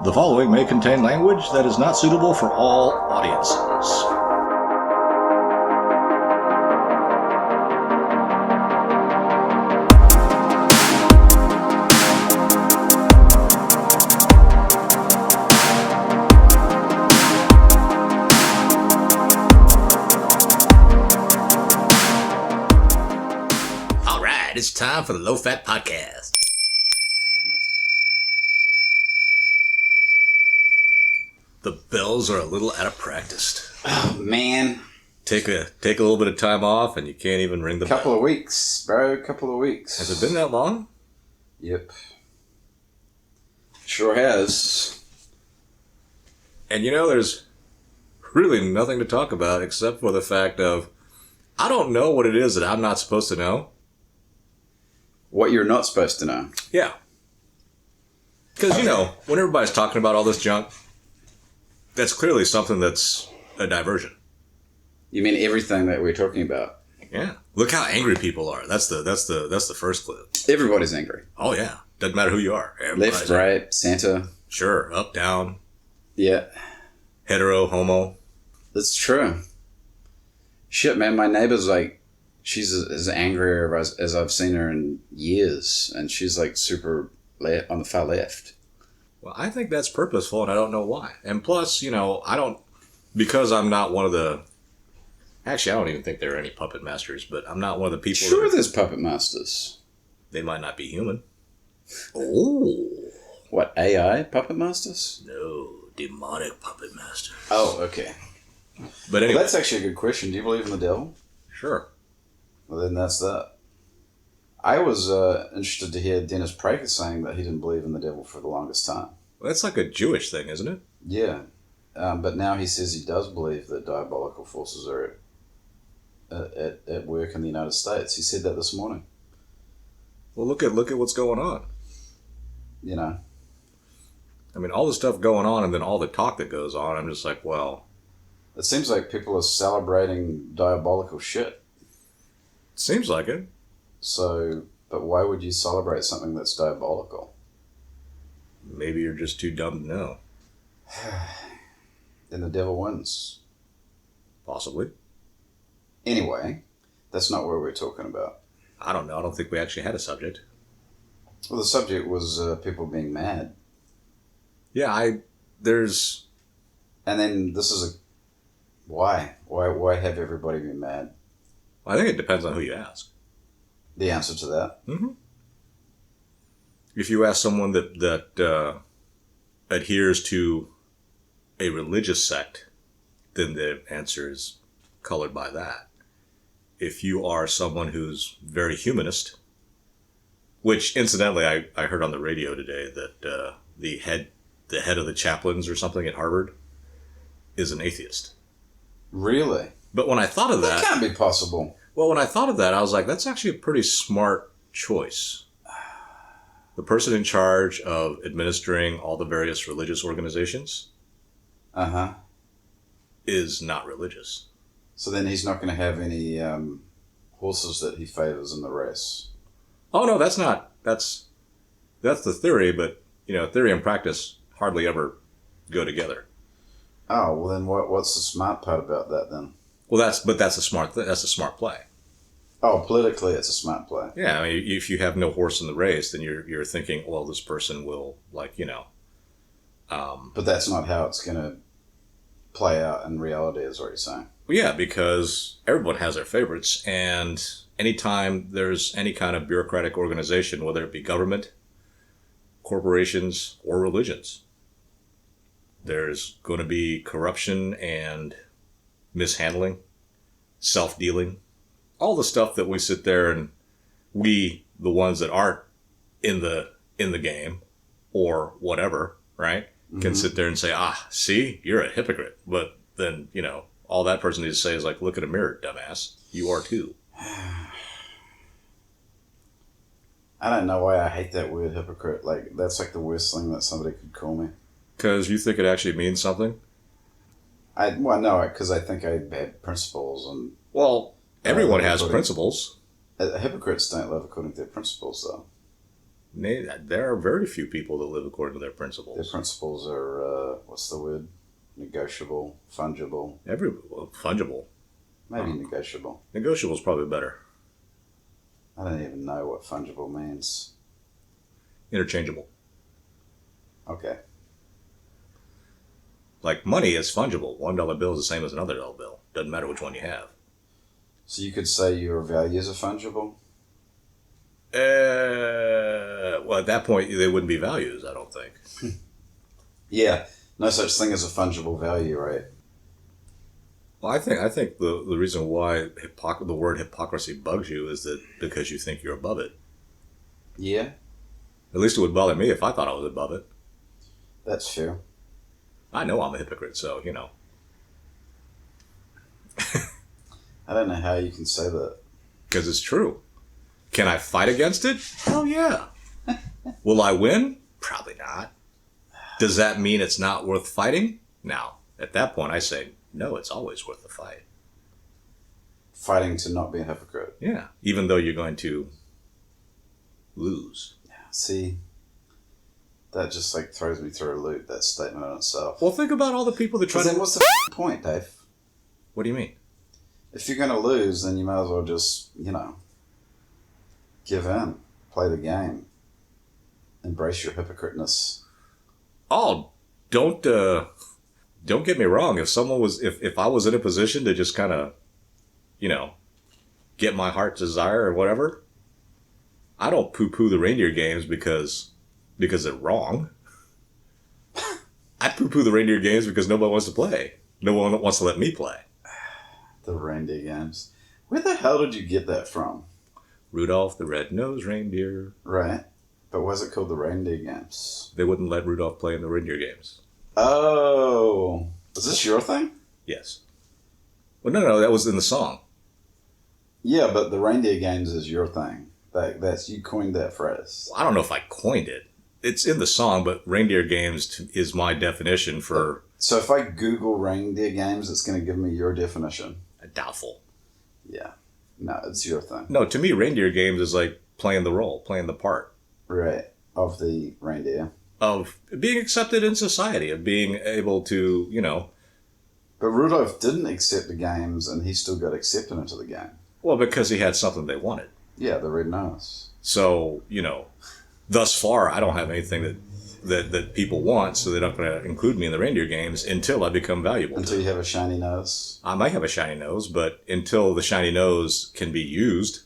The following may contain language that is not suitable for all audiences. All right, it's time for the Low Fat Podcast. The bells are a little out of practice. Oh, man. Take a little bit of time off and you can't even ring the bell. Couple of weeks, bro. Couple of weeks. Has it been that long? Yep. Sure has. And you know, there's really nothing to talk about except for the fact of, I don't know what it is that I'm not supposed to know. What you're not supposed to know. Yeah. Because, you know, when everybody's talking about all this junk, that's clearly something that's a diversion. You mean everything that we're talking about? Yeah. Look how angry people are. That's the first clue. Everybody's angry. Oh yeah. Doesn't matter who you are. Everybody's Left, right, Santa. Sure. Up, down. Yeah. Hetero, homo. That's true. Shit, man. My neighbor's like, she's as angry as I've seen her in years. And she's like super on the far left. Well, I think that's purposeful, and I don't know why. And plus, you know, because I'm not one of the... Actually, I don't even think there are any puppet masters, but I'm not one of the people... Sure, there's puppet masters. They might not be human. Oh. What, AI puppet masters? No, demonic puppet master. Oh, okay. But anyway. Well, that's actually a good question. Do you believe in the devil? Sure. Well, then that's that. I was interested to hear Dennis Prager saying that he didn't believe in the devil for the longest time. Well, that's like a Jewish thing, isn't it? Yeah. But now he says he does believe that diabolical forces are at work in the United States. He said that this morning. Well, look at what's going on. You know? I mean, all the stuff going on and then all the talk that goes on, I'm just like, well... It seems like people are celebrating diabolical shit. Seems like it. So, but why would you celebrate something that's diabolical? Maybe you're just too dumb to know. Then the devil wins. Possibly. Anyway, that's not what we're talking about. I don't know. I don't think we actually had a subject. Well, the subject was people being mad. Yeah, there's... And then this is a... Why? Why have everybody been mad? I think it depends on who you ask. The answer to that? Mm-hmm. If you ask someone that adheres to a religious sect, then the answer is colored by that. If you are someone who's very humanist, which incidentally I heard on the radio today that the head of the chaplains or something at Harvard is an atheist. Really? But when I thought of that... That can't be possible. Well, when I thought of that, I was like, that's actually a pretty smart choice. The person in charge of administering all the various religious organizations is not religious. So then he's not going to have any horses that he favors in the race. Oh, no, that's not. That's the theory, but, you know, theory and practice hardly ever go together. Oh, well then what's the smart part about that then? Well, that's a smart play. Oh, politically it's a smart play. Yeah, I mean, if you have no horse in the race, then you're thinking, well, this person will, like, you know. But that's not how it's going to play out in reality, is what you're saying. Well, yeah, because everyone has their favorites, and anytime there's any kind of bureaucratic organization, whether it be government, corporations, or religions, there's going to be corruption and mishandling, self-dealing, all the stuff that we sit there and we, the ones that aren't in the game or whatever, right, can sit there and say, see, you're a hypocrite. But then, you know, all that person needs to say is like, look in a mirror, dumbass. You are too. I don't know why I hate that word hypocrite. Like, that's like the worst thing that somebody could call me. Because you think it actually means something? No, because I think I have principles and... Well, everyone has principles. Hypocrites don't live according to their principles, though. There are very few people that live according to their Their principles. principles are, what's the word? Negotiable, fungible, Fungible. maybe negotiable. Negotiable is probably better. I don't even know what fungible means. Interchangeable. Okay. Like money is fungible. $1 bill is the same as another dollar bill. Doesn't matter which one you have. So you could say your values are fungible? Well, at that point, they wouldn't be values, I don't think. Yeah. No such thing as a fungible value, right? Well, I think the reason why the word hypocrisy bugs you is that because you think you're above it. Yeah, At least it would bother me if I thought I was above it. that's fair. I know I'm a hypocrite, so, you know. I don't know how you can say that. Because it's true. Can I fight against it? Hell yeah. Will I win? Probably not. Does that mean it's not worth fighting? Now, at that point, I say, no, it's always worth the fight. Fighting to not be a hypocrite. Yeah. Even though you're going to lose. See, that just like throws me through a loop, that statement in itself. Well, think about all the people that try Because then to... what's the point, Dave? What do you mean? If you're going to lose, then you might as well just, give in, play the game, embrace your hypocriteness. Oh, don't get me wrong. If I was in a position to just kind of, get my heart's desire or whatever, I don't poo-poo the Reindeer Games because they're wrong. I poo-poo the Reindeer Games because nobody wants to play. No one wants to let me play. The Reindeer Games. Where the hell did you get that from? Rudolph the Red-Nosed Reindeer. Right. But why is it called the Reindeer Games? They wouldn't let Rudolph play in the Reindeer Games. Oh. Is this your thing? Yes. Well, no, that was in the song. Yeah, but the Reindeer Games is your thing. That's you coined that phrase. I don't know if I coined it. It's in the song, but Reindeer Games is my definition for... So if I Google Reindeer Games, it's going to give me your definition. Doubtful. Yeah. No, it's your thing. No, to me, Reindeer Games is like playing the role, playing the part. Right. Of the reindeer. Of being accepted in society, of being able to, But Rudolph didn't accept the games, and he still got accepted into the game. Well, because he had something they wanted. Yeah, the red nose. So, thus far, I don't have anything that people want, so they're not going to include me in the Reindeer Games until I become valuable. Until you have a shiny nose. I might have a shiny nose, but until the shiny nose can be used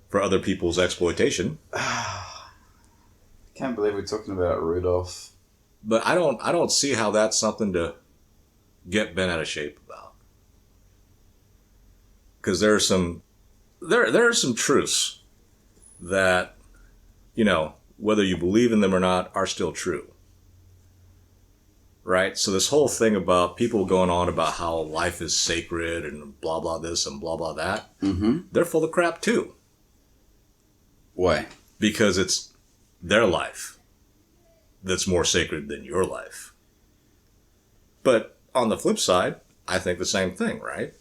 for other people's exploitation. Can't believe we're talking about Rudolph. But I don't see how that's something to get bent out of shape about. Because there are some truths that, whether you believe in them or not, are still true. Right? So this whole thing about people going on about how life is sacred and blah, blah this and blah, blah that, they're full of crap too. Why? Because it's their life that's more sacred than your life. But on the flip side, I think the same thing, right?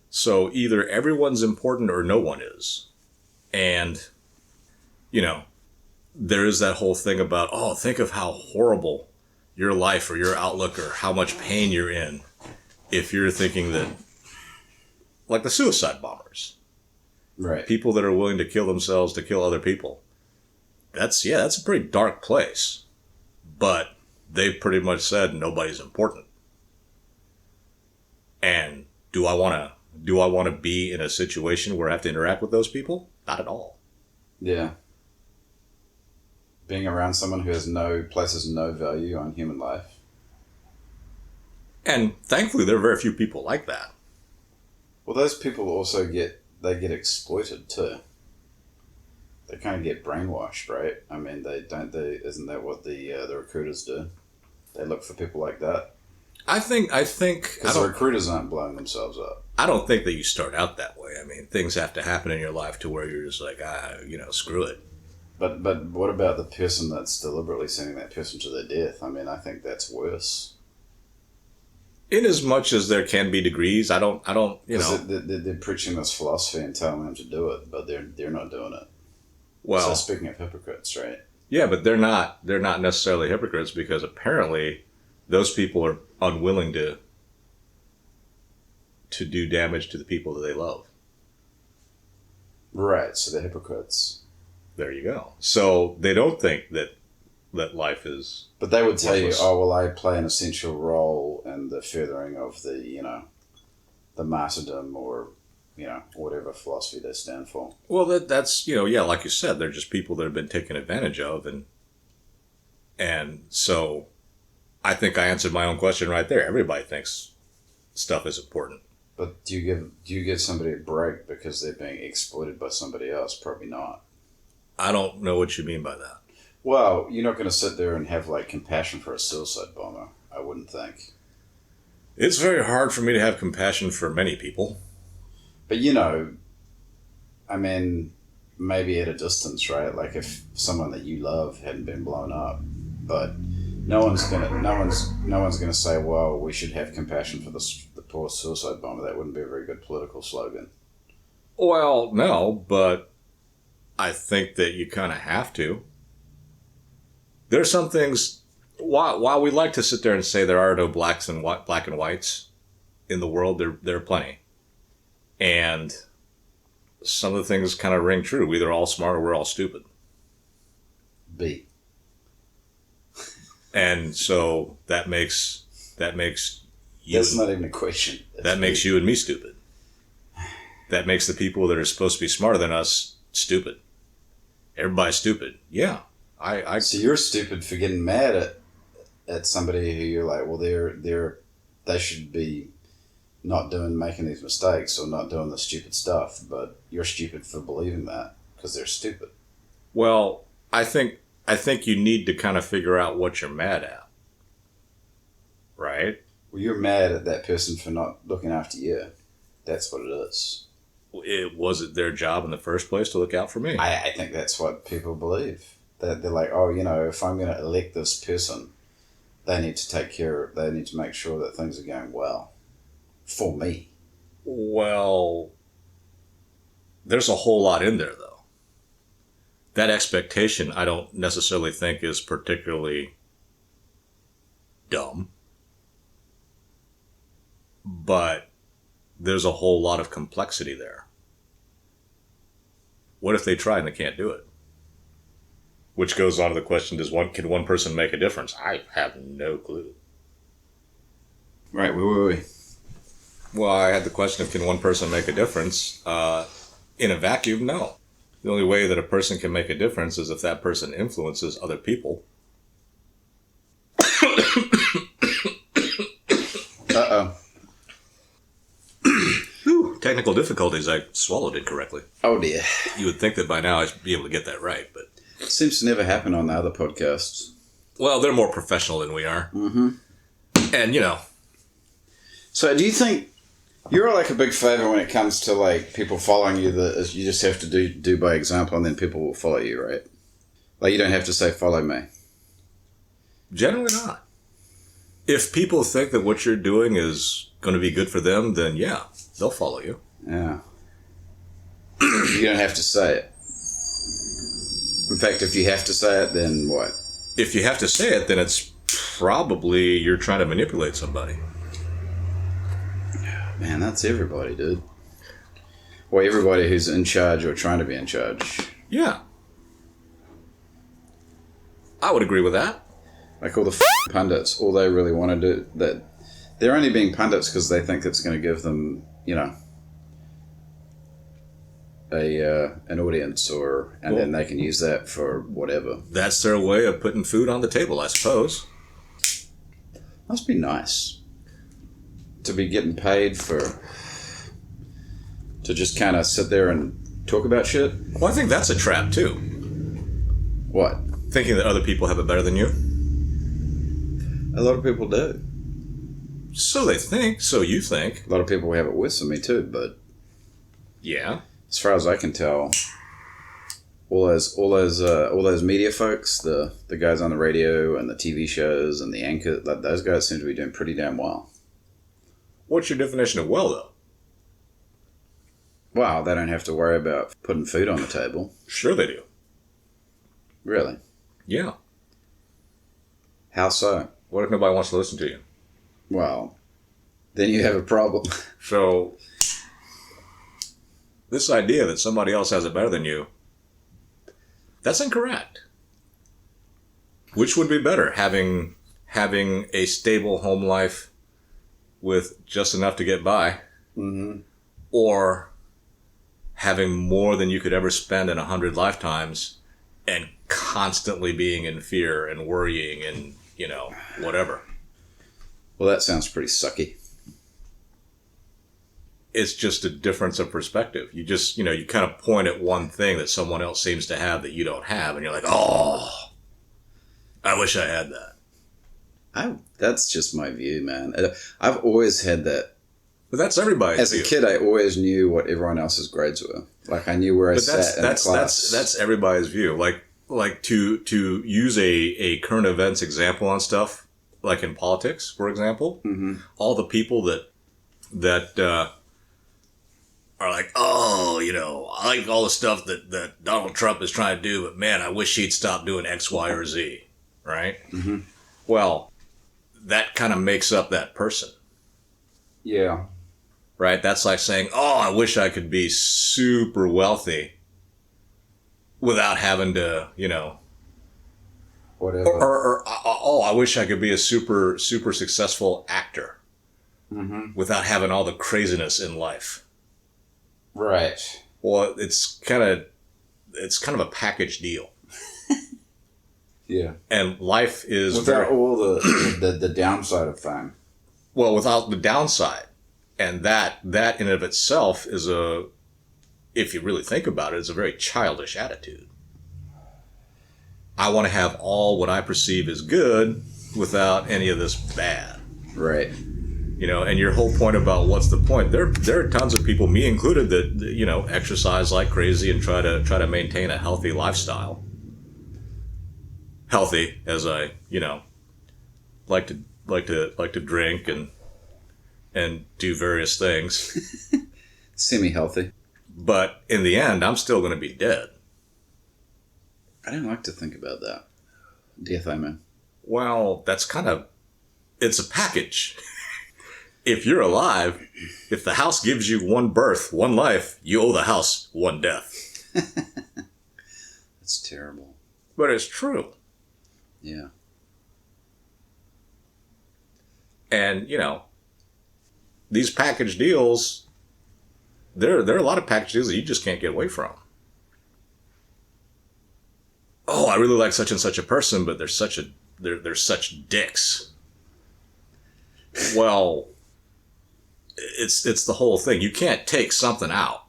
So either everyone's important or no one is. And, there is that whole thing about, think of how horrible your life or your outlook or how much pain you're in if you're thinking that, like the suicide bombers. Right. People that are willing to kill themselves to kill other people. That's a pretty dark place. But they've pretty much said nobody's important. And do I want to be in a situation where I have to interact with those people? Not at all. Yeah. Being around someone who places no value on human life. And thankfully, there are very few people like that. Well, those people also get exploited too. They kind of get brainwashed, right? I mean, isn't that what the recruiters do? They look for people like that. I think Because the recruiters aren't blowing themselves up. I don't think that you start out that way. I mean, things have to happen in your life to where you're just like, screw it. But what about the person that's deliberately sending that person to their death? I mean, I think that's worse. In as much as there can be degrees, I don't. They're preaching this philosophy and telling them to do it, but they're not doing it. Well, so speaking of hypocrites, right? yeah, but they're not necessarily hypocrites because apparently those people are unwilling to do damage to the people that they love. Right, so they're hypocrites. There you go. So they don't think that life is. But they would tell you, worthless. oh, well, I play an essential role in the furthering of the, the martyrdom or, whatever philosophy they stand for. Well, that's yeah, like you said, they're just people that have been taken advantage of, and so I think I answered my own question right there. Everybody thinks stuff is important. But do you give somebody a break because they're being exploited by somebody else? Probably not. I don't know what you mean by that. Well, you're not going to sit there and have like compassion for a suicide bomber. I wouldn't think. It's very hard for me to have compassion for many people. But I mean, maybe at a distance, right? Like if someone that you love hadn't been blown up, but no one's gonna say, well, we should have compassion for the poor suicide bomber. That wouldn't be a very good political slogan. Well, no, but I think that you kind of have to. There are some things. While we like to sit there and say there are no black and whites in the world, there are plenty, and some of the things kind of ring true. We're either all smart or we're all stupid. B. And so that makes you. That's not even a question. That makes you and me stupid. That makes the people that are supposed to be smarter than us stupid. Everybody's stupid. Yeah, So you're stupid for getting mad at somebody who you're like, well, they should be not making these mistakes or not doing the stupid stuff, but you're stupid for believing that because they're stupid. Well, I think you need to kind of figure out what you're mad at, right? Well, you're mad at that person for not looking after you. That's what it is. Was it their job in the first place to look out for me? I think that's what people believe. That they're like, oh, if I'm going to elect this person, they need to make sure that things are going well for me. Well, there's a whole lot in there, though. That expectation, I don't necessarily think is particularly dumb. But there's a whole lot of complexity there. What if they try and they can't do it? Which goes on to the question, can one person make a difference? I have no clue. Right, where were we? Well, I had the question of can one person make a difference? In a vacuum, no. The only way that a person can make a difference is if that person influences other people. Uh-oh. Technical difficulties, I swallowed it correctly. Oh, dear. You would think that by now I'd be able to get that right, but... Seems to never happen on the other podcasts. Well, they're more professional than we are. Mm-hmm. And, So do you think you're like a big favor when it comes to like people following you that you just have to do by example and then people will follow you, right? Like you don't have to say follow me. Generally not. If people think that what you're doing is going to be good for them, then yeah, they'll follow you. Yeah. You don't have to say it. In fact, if you have to say it, then what? If you have to say it, then it's probably you're trying to manipulate somebody. Man, that's everybody, dude. Well, everybody who's in charge or trying to be in charge. Yeah. I would agree with that. Like all the pundits, all they really want to do, that they're only being pundits because they think it's going to give them, an audience, and then they can use that for whatever. That's their way of putting food on the table, I suppose. Must be nice to be getting paid to just kind of sit there and talk about shit. Well, I think that's a trap too. What? Thinking that other people have it better than you. A lot of people do. So they think. So you think. A lot of people have it worse than me too, but yeah. As far as I can tell, all those media folks, the guys on the radio and the TV shows and the anchor, those guys seem to be doing pretty damn well. What's your definition of well, though? Well, they don't have to worry about putting food on the table. Sure they do. Really? Yeah. How so? What if nobody wants to listen to you? Well, then you have a problem. So, this idea that somebody else has it better than you, that's incorrect. Which would be better, having a stable home life with just enough to get by, Mm-hmm. or having more than you could ever spend in 100 lifetimes and constantly being in fear and worrying and, whatever. Well, that sounds pretty sucky. It's just a difference of perspective. You just, you kind of point at one thing that someone else seems to have that you don't have, and you're like, oh, I wish I had that. That's just my view, man. I've always had that. But that's everybody's As view. a kid, I always knew what everyone else's grades were. Like, I knew where I sat in the class. That's everybody's view. Like to use a current events example on stuff, like in politics, for example, all the people that are like, oh, I like all the stuff that Donald Trump is trying to do, but man, I wish he'd stop doing X, Y, or Z, right? Mm-hmm. Well, that kind of makes up that person. Yeah. Right? That's like saying, oh, I wish I could be super wealthy without having to, Whatever. or oh, I wish I could be a super, super successful actor without having all the craziness in life. Right. Well, it's kind of a package deal. Yeah. And life is without all the downside of fame. Well, without the downside. And that in and of itself is if you really think about it, is a very childish attitude. I want to have all what I perceive as good without any of this bad. Right. And your whole point about what's the point? There are tons of people, me included, that exercise like crazy and try to maintain a healthy lifestyle. Healthy, as I like to drink and do various things. Semi-healthy. But in the end, I'm still going to be dead. I don't like to think about that. Death, I mean. Well, it's a package. If you're alive, if the house gives you one birth, one life, you owe the house one death. That's terrible. But it's true. Yeah. And, these package deals, there are a lot of package deals that you just can't get away from. Oh, I really like such and such a person, but they're such dicks. Well, it's the whole thing. You can't take something out.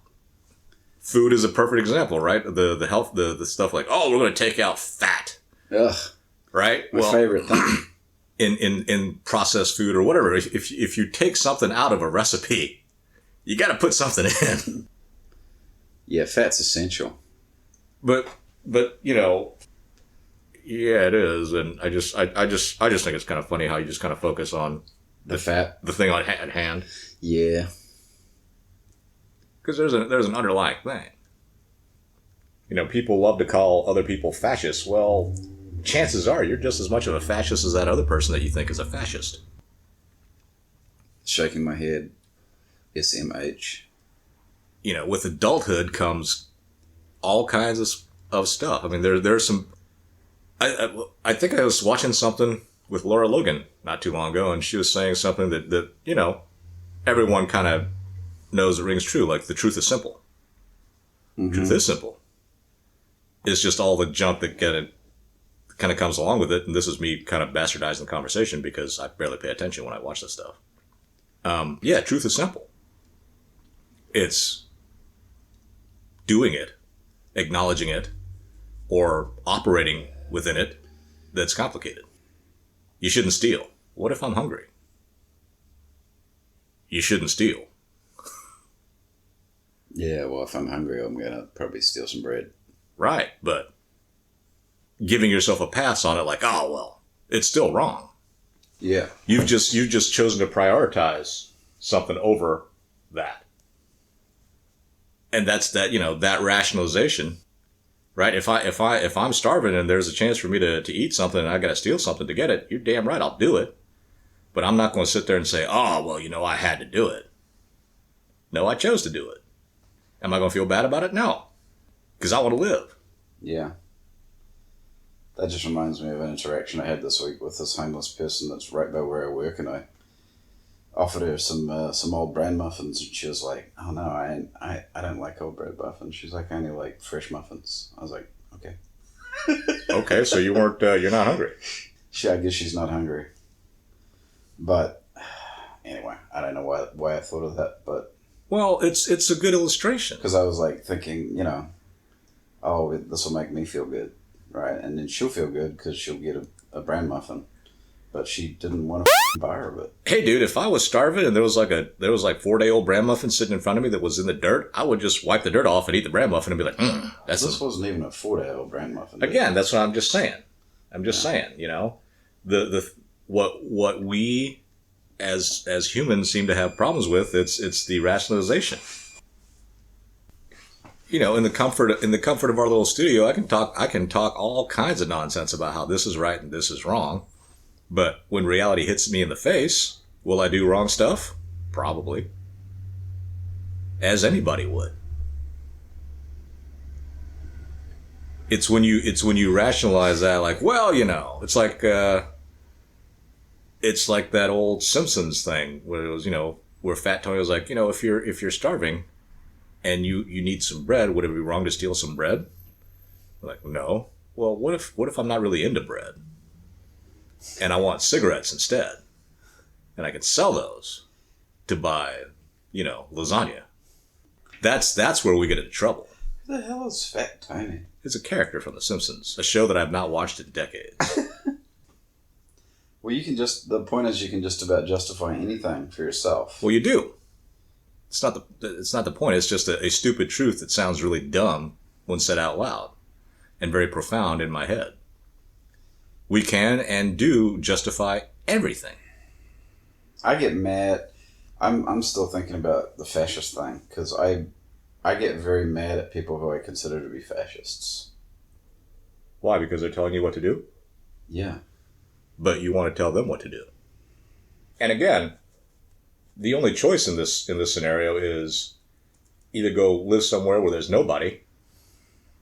Food is a perfect example, right? The health, the stuff like, oh, we're going to take out fat. Ugh. Right? My favorite thing. In processed food or whatever, if you take something out of a recipe, you got to put something in. Yeah, fat's essential. But yeah, it is, and I just think it's kind of funny how you just kind of focus on the fat, the thing at hand. Yeah, because there's an underlying thing. People love to call other people fascists. Well, chances are you're just as much of a fascist as that other person that you think is a fascist. Shaking my head. SMH. With adulthood comes all kinds of stuff. I mean, there's some. I think I was watching something with Laura Logan not too long ago, and she was saying something that everyone kind of knows it rings true. Like, the truth is simple. Mm-hmm. Truth is simple. It's just all the junk that kind of comes along with it, and this is me kind of bastardizing the conversation because I barely pay attention when I watch this stuff. Yeah, truth is simple. It's doing it, acknowledging it, or operating within it that's complicated. You shouldn't steal. What if I'm hungry? You shouldn't steal. Yeah, well, if I'm hungry, I'm going to probably steal some bread. Right, but giving yourself a pass on it, like, oh, well, it's still wrong. Yeah. You've just chosen to prioritize something over that. And that's that rationalization, right? If I'm starving and there's a chance for me to eat something and I got to steal something to get it, you're damn right I'll do it. But I'm not going to sit there and say, oh, well, I had to do it. No, I chose to do it. Am I going to feel bad about it? No, because I want to live. Yeah. That just reminds me of an interaction I had this week with this homeless person that's right by where I work, and I offered her some old bran muffins, and she was like, "Oh no, I don't like old bread muffins." She's like, "I only like fresh muffins." I was like, "Okay." Okay, so you're not hungry. I guess she's not hungry. But anyway, I don't know why I thought of that, but Well, it's a good illustration. because I was like thinking, oh, this will make me feel good, right? And then she'll feel good because she'll get a bran muffin, but she didn't want to buy her of it. Hey, dude, if I was starving and there was like 4-day-old bran muffin sitting in front of me that was in the dirt, I would just wipe the dirt off and eat the bran muffin and be like, This wasn't even a 4-day-old bran muffin. Again, that's what I'm just saying. Saying, the what we as humans seem to have problems with, it's the rationalization. In the comfort of our little studio, I can talk all kinds of nonsense about how this is right and this is wrong. But when reality hits me in the face, will I do wrong stuff? Probably. As anybody would. It's when you rationalize that, like, well, it's like that old Simpsons thing where it was, where Fat Tony was like, if you're starving and you need some bread, would it be wrong to steal some bread? Like, no. Well, what if I'm not really into bread and I want cigarettes instead, and I can sell those to buy, lasagna? That's where we get into trouble. Who the hell is Fat Tony? It's a character from The Simpsons, a show that I've not watched in decades. Well, the point is you can just about justify anything for yourself. Well, you do. It's not the point. It's just a stupid truth that sounds really dumb when said out loud and very profound in my head. We can and do justify everything. I get mad. I'm still thinking about the fascist thing because I get very mad at people who I consider to be fascists. Why? Because they're telling you what to do? Yeah. But you want to tell them what to do. And again, the only choice in this scenario is either go live somewhere where there's nobody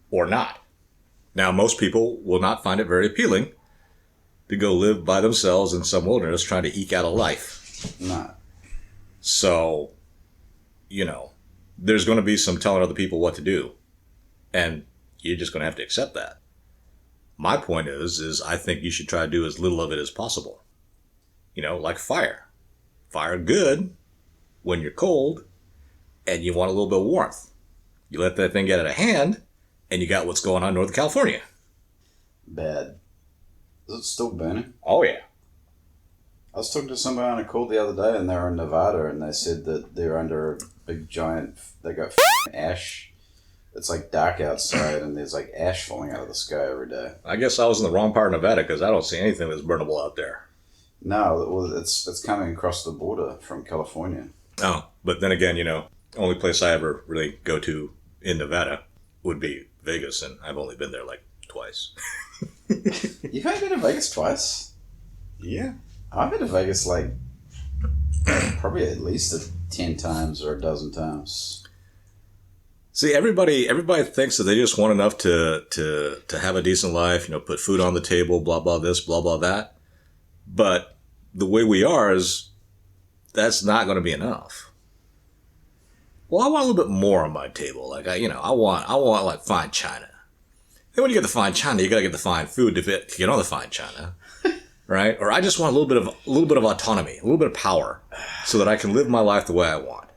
or not. Now, most people will not find it very appealing to go live by themselves in some wilderness trying to eke out a life. Nah. So, there's going to be some telling other people what to do. And you're just going to have to accept that. My point is I think you should try to do as little of it as possible. Like fire. Fire good when you're cold and you want a little bit of warmth. You let that thing get out of hand and you got what's going on in Northern California. Bad. Is it still burning? Oh, yeah. I was talking to somebody on a call the other day and they were in Nevada and they said that they're under a big giant, they got ash. It's like dark outside and there's like ash falling out of the sky every day. I guess I was in the wrong part of Nevada because I don't see anything that's burnable out there. No, well, it's coming across the border from California. Oh, but then again, only place I ever really go to in Nevada would be Vegas, and I've only been there like twice. You've only been to Vegas twice? Yeah. I've been to Vegas like probably at least 10 times or a dozen times. See, everybody thinks that they just want enough to have a decent life, put food on the table, blah, blah, this, blah, blah, that. But the way we are is that's not going to be enough. Well, I want a little bit more on my table. Like, I want like fine china. Then when you get the fine china, you got to get the fine food to get on the fine china. Right? Or I just want a little bit of autonomy, a little bit of power so that I can live my life the way I want.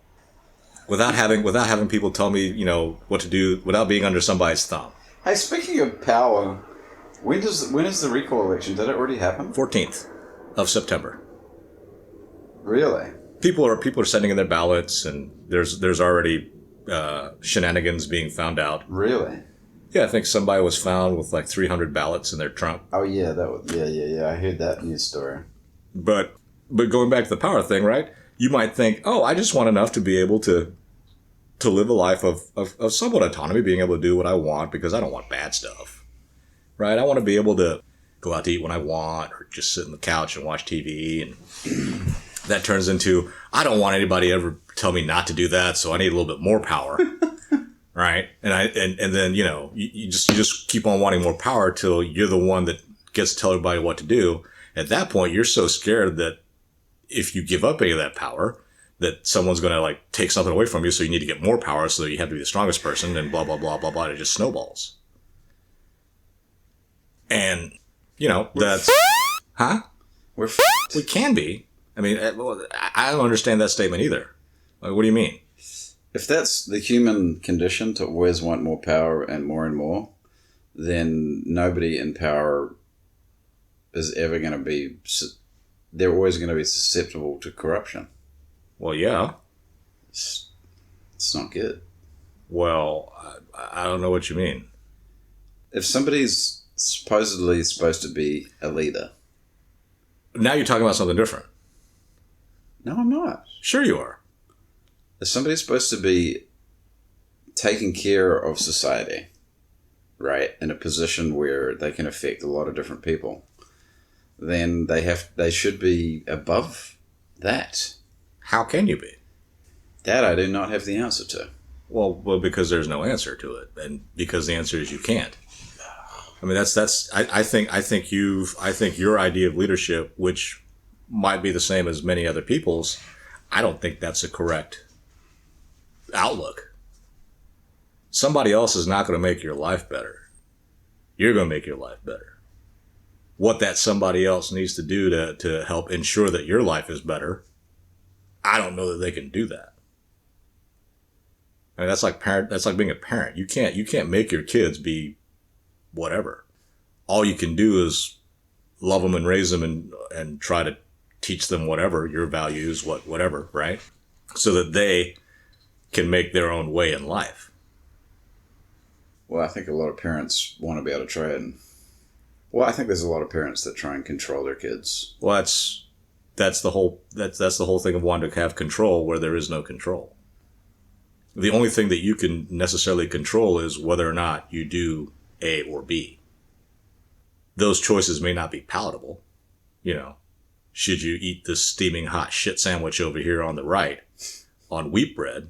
Without having people tell me, what to do, without being under somebody's thumb. Hey, speaking of power, when is the recall election? Did it already happen? 14th of September. Really? People are sending in their ballots, and there's already shenanigans being found out. Really? Yeah, I think somebody was found with like 300 ballots in their trunk. Oh yeah, yeah. I heard that news story. But going back to the power thing, right? You might think, oh, I just want enough to be able to to live a life of somewhat autonomy, being able to do what I want because I don't want bad stuff, right? I want to be able to go out to eat when I want or just sit on the couch and watch TV. And that turns into, I don't want anybody ever tell me not to do that, so I need a little bit more power, right? And then, you know, you just keep on wanting more power till you're the one that gets to tell everybody what to do. At that point, you're so scared that if you give up any of that power, that someone's going to like take something away from you, so you need to get more power, so you have to be the strongest person, and blah, blah, blah, blah, blah. It just snowballs. And, you know, that's... Huh? We're f***ed. We can be. I mean, I don't understand that statement either. Like, what do you mean? If that's the human condition to always want more power and more, then nobody in power is ever going to be... They're always going to be susceptible to corruption. Well, yeah. It's not good. Well, I don't know what you mean. If somebody's supposedly supposed to be a leader... Now you're talking about something different. No, I'm not. Sure you are. If somebody's supposed to be taking care of society, right, in a position where they can affect a lot of different people, then they should be above that. How can you be? That I do not have the answer to. Well, because there's no answer to it, and because the answer is you can't. I mean, I think your idea of leadership, which might be the same as many other people's, I don't think that's a correct outlook. Somebody else is not going to make your life better. You're going to make your life better. What that somebody else needs to do to help ensure that your life is better, I don't know that they can do that. I mean, that's like being a parent. You can't make your kids be whatever. All you can do is love them and raise them and try to teach them whatever, your values, whatever, right? So that they can make their own way in life. Well, I think a lot of parents want to be able to try and... Well, I think there's a lot of parents that try and control their kids. Well, that's the whole thing of wanting to have control where there is no control. The only thing that you can necessarily control is whether or not you do A or B. Those choices may not be palatable. You know, should you eat this steaming hot shit sandwich over here on the right on wheat bread,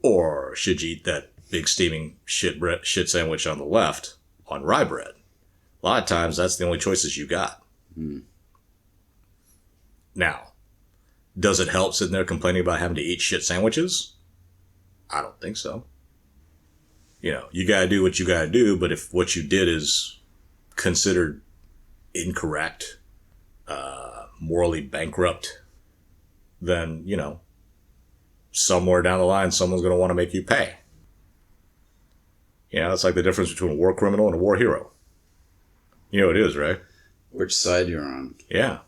or should you eat that big steaming shit sandwich on the left on rye bread? A lot of times that's the only choices you got. Mm. Now, does it help sitting there complaining about having to eat shit sandwiches? I don't think so. You know, you gotta do what you gotta do, but if what you did is considered incorrect, morally bankrupt, then, you know, somewhere down the line, someone's gonna want to make you pay. You know, it's like the difference between a war criminal and a war hero. You know what it is, right? Which side you're on. Yeah.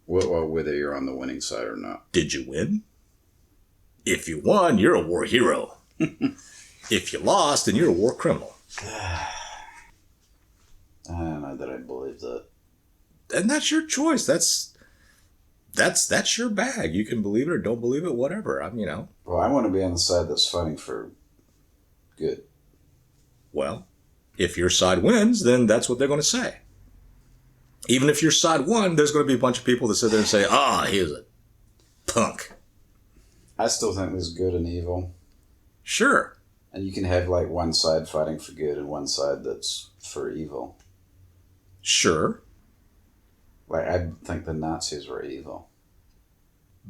Well, whether you're on the winning side or not. Did you win? If you won, you're a war hero. If you lost, then you're a war criminal. I don't know that I believe that. And that's your choice. That's your bag. You can believe it or don't believe it, whatever. You know. Well, I want to be on the side that's fighting for good. Well, if your side wins, then that's what they're going to say. Even if your side won, there's going to be a bunch of people that sit there and say, he's a punk. I still think there's good and evil. Sure. And you can have like one side fighting for good and one side that's for evil. Sure. Like, I think the Nazis were evil.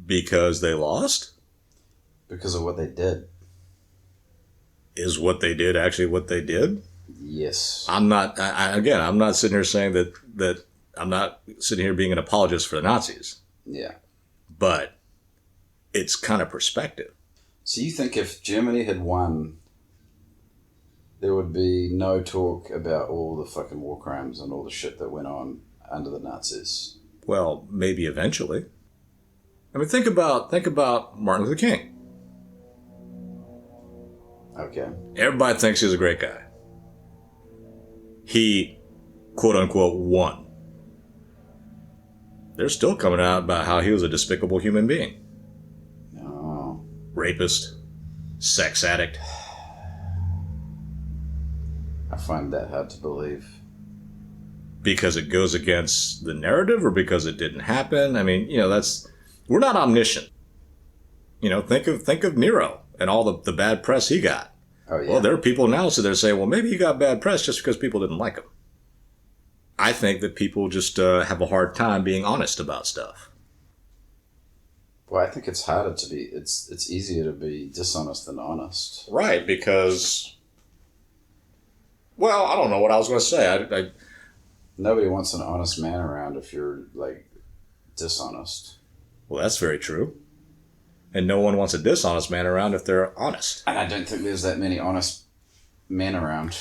Because they lost? Because of what they did. Is what they did actually what they did? Yes. I'm not sitting here saying that I'm not sitting here being an apologist for the Nazis. Yeah. But it's kind of perspective. So you think if Germany had won, there would be no talk about all the fucking war crimes and all the shit that went on under the Nazis? Well, maybe eventually. I mean, think about Martin Luther King. Okay. Everybody thinks he's a great guy. He, quote unquote, won. They're still coming out about how he was a despicable human being. Oh. rapist, sex addict. I find that hard to believe. Because it goes against the narrative or because it didn't happen? I mean, we're not omniscient. Think of Nero and all the bad press he got. Oh, yeah. Well, there are people now, so they're saying, well, maybe he got bad press just because people didn't like him. I think that people just have a hard time being honest about stuff. Well, I think it's harder to be, it's easier to be dishonest than honest. Right, because, well, I don't know what I was going to say. Nobody wants an honest man around if you're, like, dishonest. Well, that's very true. And no one wants a dishonest man around if they're honest. And I don't think there's that many honest men around.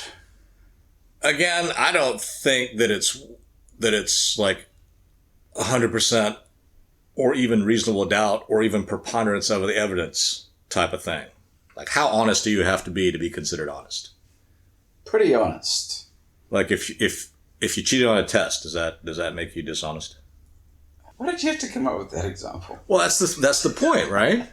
Again, I don't think that it's like 100% or even reasonable doubt or even preponderance of the evidence type of thing. Like, how honest do you have to be considered honest? Pretty honest. Like, if you cheated on a test, does that make you dishonest? Why did you have to come up with that example? Well, that's the point, right?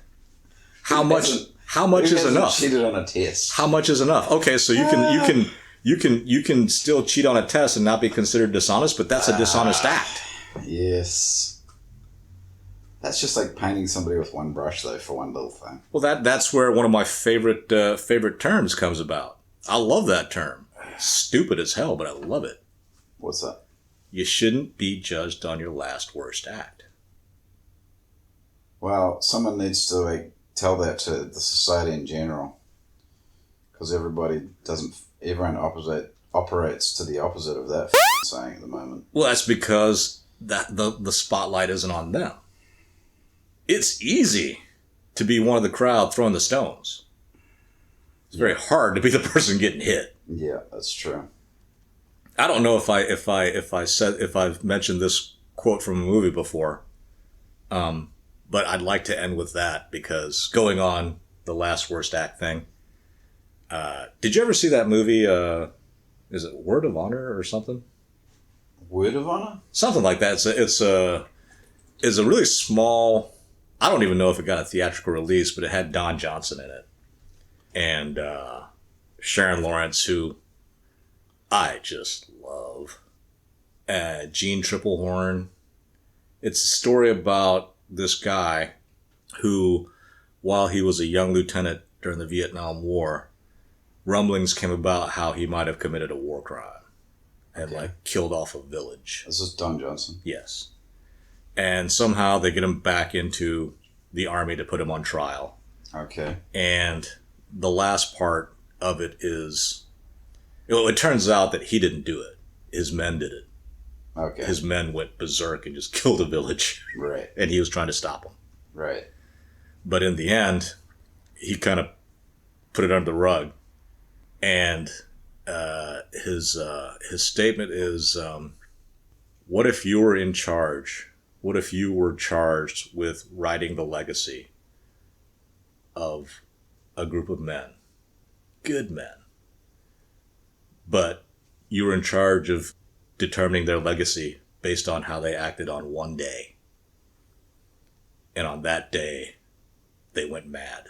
How much is enough? Cheated on a test. How much is enough? Okay, so you can still cheat on a test and not be considered dishonest, but that's a dishonest act. Yes. That's just like painting somebody with one brush, though, for one little thing. Well, that's where one of my favorite terms comes about. I love that term. Stupid as hell, but I love it. What's that? You shouldn't be judged on your last worst act. Well, someone needs to tell that to the society in general, because everyone operates to the opposite of that saying at the moment. Well, that's because the spotlight isn't on them. It's easy to be one of the crowd throwing the stones. It's very hard to be the person getting hit. Yeah, that's true. I don't know if I've mentioned this quote from a movie before, but I'd like to end with that because going on the last worst act thing. Did you ever see that movie? Is it Word of Honor or something? Word of Honor? Something like that. It's a really small. I don't even know if it got a theatrical release, but it had Don Johnson in it, and Sharon Lawrence, who I just love. Gene Triplehorn. It's a story about this guy who, while he was a young lieutenant during the Vietnam War, rumblings came about how he might have committed a war crime and killed off a village. This is Don Johnson. Yes. And somehow they get him back into the army to put him on trial. Okay. And the last part of it is, it turns out that he didn't do it. His men did it. Okay. His men went berserk and just killed a village. Right. And he was trying to stop them. Right. But in the end, he kind of put it under the rug. And his statement is, what if you were in charge? What if you were charged with writing the legacy of a group of men? Good men. But you were in charge of determining their legacy based on how they acted on one day. And on that day, they went mad.